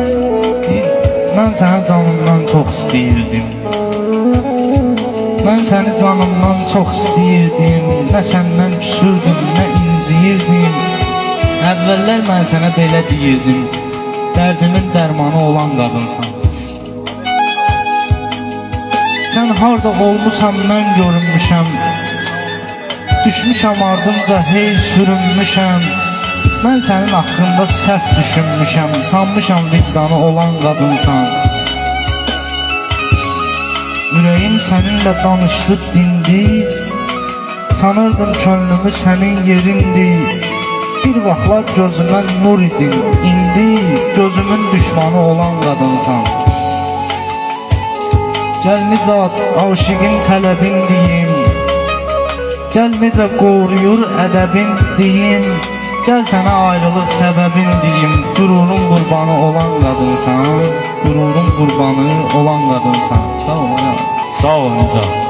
Mən səni canımdan çox istəyirdim. Mən səni canımdan çox istəyirdim. Nə səndən küsürdüm, nə inciyirdim. Əvvəllər mən sənə belə deyirdim: dərdimin dərmanı olan qadınsan. Sən harda olmusan mən görünmüşəm. Düşmüşəm ardınca hey sürünmüşəm. Mən sənin haqqında səhv düşünmüşəm. Sanmışam vicdanı olan qadınsan. Ürəyim səninlə danışdı, dindi. Sanırdım könlümü sənin yerindi. Bir vaxtlar gözümə nur idin. İndi gözümün düşmanı olan qadınsan. Gəl necə aşiqin tələbin deyim. Gəl necə qoruyur ədəbin deyim. Gəl sənə ayrılıq səbəbin deyim. Qürurun qurbanı olan qadınsan. Qürurun qurbanı olan qadınsan. Sağ ol. Sağ ol Nicat.